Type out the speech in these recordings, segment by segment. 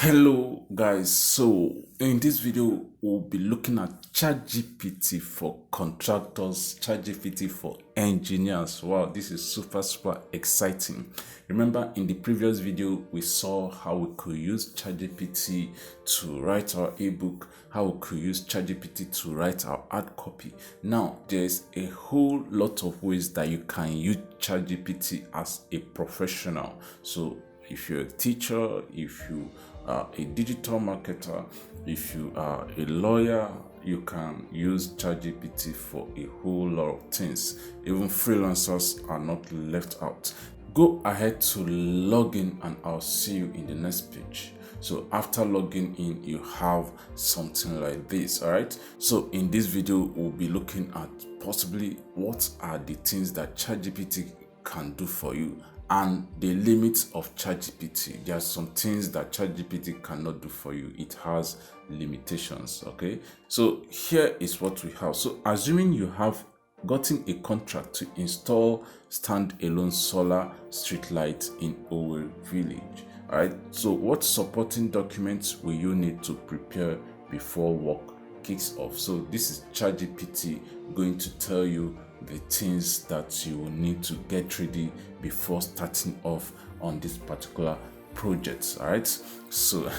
Hello guys, so in this video we'll be looking at Chatgpt for contractors, Chatgpt for engineers. Wow, this is super exciting. Remember in the previous video we saw how we could use Chatgpt to write our ebook, how we could use Chatgpt to write our hard copy. Now there's a whole lot of ways that you can use Chatgpt as a professional. So if you're a teacher, if you are a digital marketer, if you are a lawyer, you can use ChatGPT for a whole lot of things. Even freelancers are not left out. Go ahead to log in and I'll see you in the next page. So after logging in, you have something like this. All right. So in this video, we'll be looking at possibly what are the things that ChatGPT can do for you and the limits of ChatGPT. There are some things that ChatGPT cannot do for you. It has limitations. Okay, so here is what we have. So assuming you have gotten a contract to install standalone solar street lights in Owerri village. All right, so what supporting documents will you need to prepare before work kicks off? So this is ChatGPT going to tell you the things that you will need to get ready before starting off on this particular project. All right, so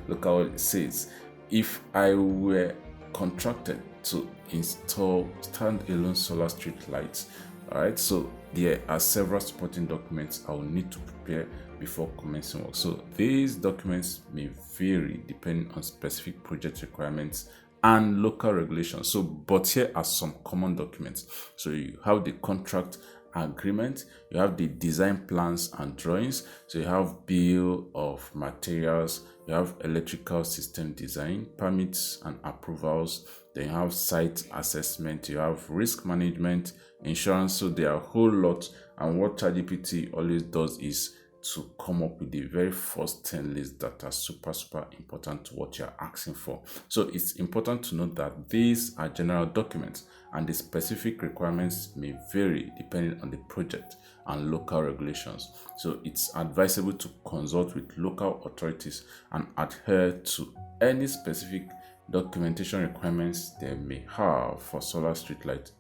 look how it says. If I were contracted to install standalone solar street lights, all right, so there are several supporting documents I will need to prepare before commencing work. So these documents may vary depending on specific project requirements and local regulations. So, but here are some common documents. So you have the contract agreement, you have the design plans and drawings, so you have bill of materials, you have electrical system design, permits and approvals, then you have site assessment, you have risk management, insurance. So there are a whole lot, and what ChatGPT always does is to come up with the very first 10 lists that are super important to what you're asking for. So it's important to note that these are general documents and the specific requirements may vary depending on the project and local regulations. So it's advisable to consult with local authorities and adhere to any specific documentation requirements they may have for solar streetlight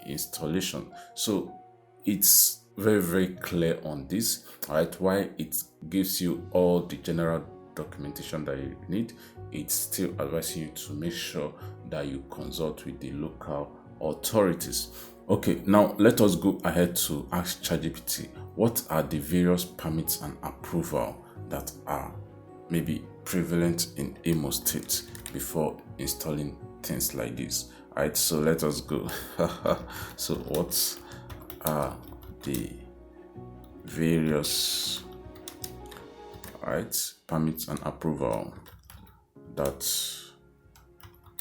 installation. So it's very clear on this. All right, why it gives you all the general documentation that you need, it's still advising you to make sure that you consult with the local authorities. Okay, now let us go ahead to ask ChatGPT what are the various permits and approval that are maybe prevalent in Imo State before installing things like this. All right, so let us go. So what are the various permits and approval that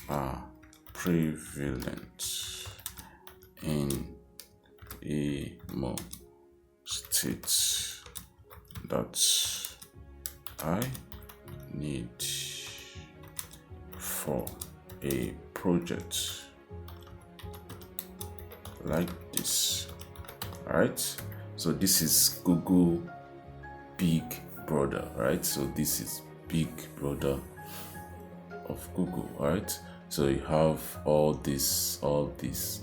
are prevalent in Imo State that I need for a project like this. All right, so this is Google Big Brother, right? So this is Big Brother of Google. All right, so you have all this,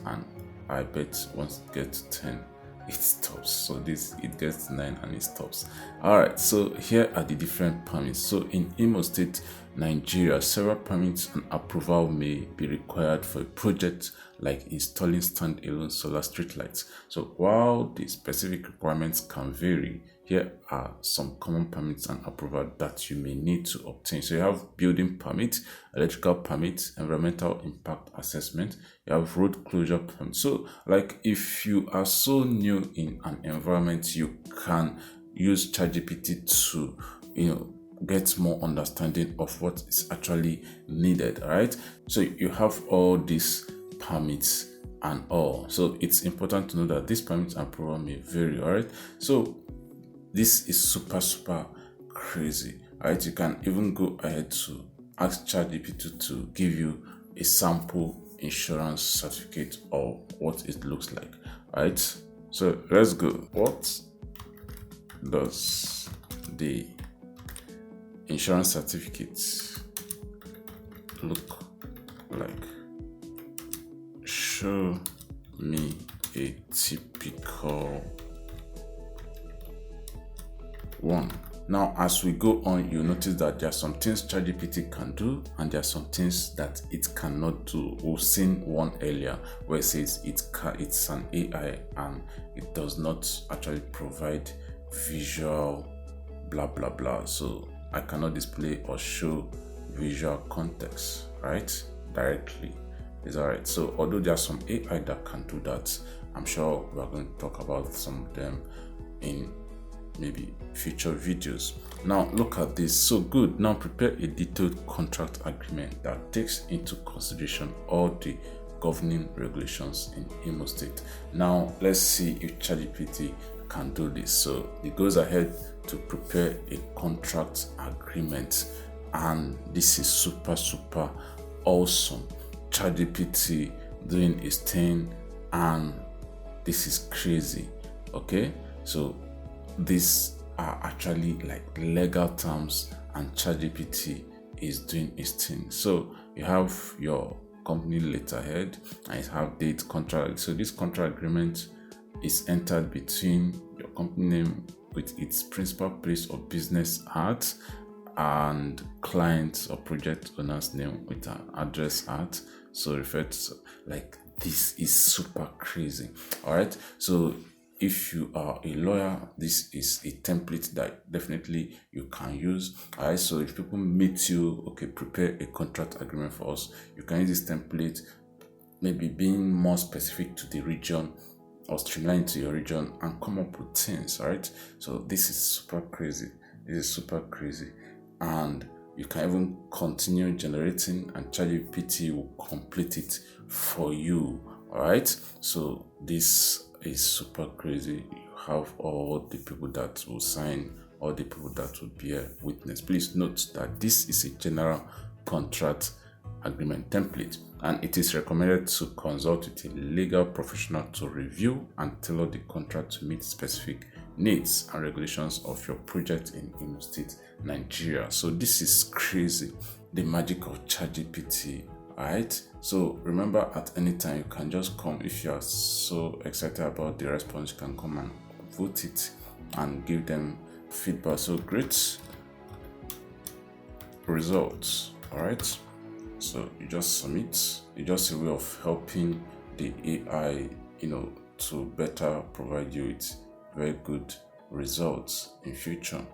and I bet once it gets 10 it stops. So this, it gets 9 and it stops. All right, so here are the different permits. So in Imo State, Nigeria, several permits and approval may be required for a project like installing standalone solar streetlights. So while the specific requirements can vary, here are some common permits and approval that you may need to obtain. So you have building permit, electrical permit, environmental impact assessment, you have road closure permit. So like if you are so new in an environment, you can use ChatGPT to get more understanding of what is actually needed. All right, so you have all these permits and all. So it's important to know that these permits and approval may vary. All right, so this is super crazy. All right, you can even go ahead to ask ChatGPT to give you a sample insurance certificate or what it looks like. All right, so let's go. What does the insurance certificates look like? Show me a typical one. Now, as we go on, you'll notice that there are some things ChatGPT can do and there are some things that it cannot do. We've seen one earlier where it says it's an AI and it does not actually provide visual blah blah blah. So I cannot display or show visual context, right? Directly. Is all right. So although there are some AI that can do that, I'm sure we are going to talk about some of them in maybe future videos. Now look at this. So good. Now prepare a detailed contract agreement that takes into consideration all the governing regulations in Imo State. Now let's see if ChatGPT can do this. So it goes ahead to prepare a contract agreement, and this is super awesome. ChatGPT doing its thing, and this is crazy. Okay, so these are actually like legal terms and ChatGPT is doing its thing. So you have your company letterhead and you have date contract. So this contract agreement is entered between your company name with its principal place of business at and client or project owner's name with an address at. So referred to, like, this is super crazy. All right, so if you are a lawyer, this is a template that definitely you can use. All right, so if people meet you, okay, prepare a contract agreement for us, you can use this template, maybe being more specific to the region or streamline to your region and come up with things. All right, so this is super crazy. This is super crazy, and you can even continue generating and ChatGPT will complete it for you. All right, so this is super crazy. You have all the people that will sign, all the people that will bear witness. Please note that this is a general contract agreement template, and it is recommended to consult with a legal professional to review and tailor the contract to meet specific needs and regulations of your project in Imo State, Nigeria. So this is crazy, the magic of ChatGPT. Alright, so remember, at any time you can just come. If you are so excited about the response, you can come and vote it and give them feedback. So great results. Alright, so you just submit. It's just a way of helping the AI, to better provide you with very good results in future,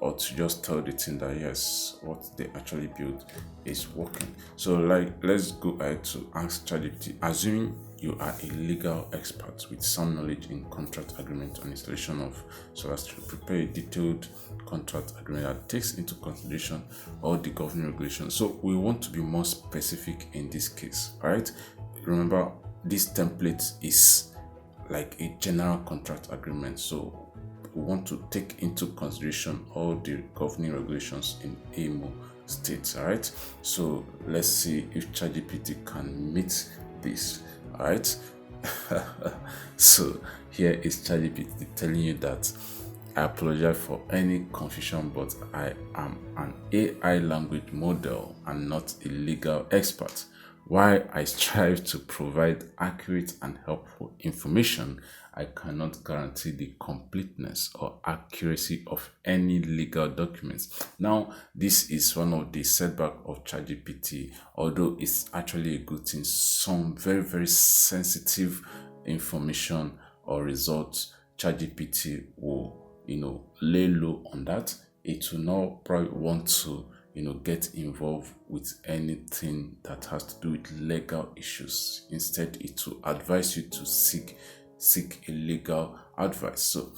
or to just tell the team that yes, what they actually built is working. So let's go ahead to ask ChatGPT. Assuming you are a legal expert with some knowledge in contract agreement and installation of solar to prepare a detailed contract agreement that takes into consideration all the governing regulations. So we want to be more specific in this case. All right, remember, this template is like a general contract agreement, so we want to take into consideration all the governing regulations in Imo State. All right, so let's see if ChatGPT can meet this. All right, so here is ChatGPT telling you that I apologize for any confusion, but I am an AI language model and not a legal expert. While I strive to provide accurate and helpful information, I cannot guarantee the completeness or accuracy of any legal documents. Now, this is one of the setbacks of ChatGPT, although it's actually a good thing. Some very sensitive information or results, ChatGPT will, lay low on that. It will not probably want to get involved with anything that has to do with legal issues. Instead, it will advise you to seek a legal advice. So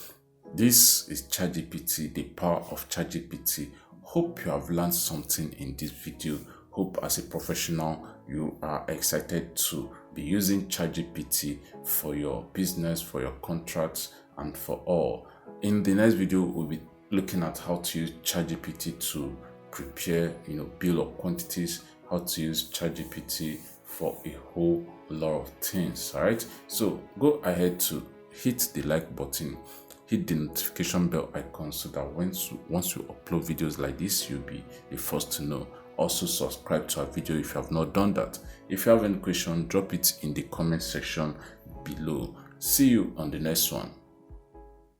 this is ChatGPT, the power of ChatGPT. Hope you have learned something in this video. Hope as a professional you are excited to be using ChatGPT for your business, for your contracts, and for all. In the next video, we'll be looking at how to use ChatGPT to prepare bill of quantities, how to use ChatGPT for a whole lot of things. All right, so go ahead to hit the like button, hit the notification bell icon so that once you upload videos like this, you'll be the first to know. Also subscribe to our video if you have not done that. If you have any question, drop it in the comment section below. See you on the next one.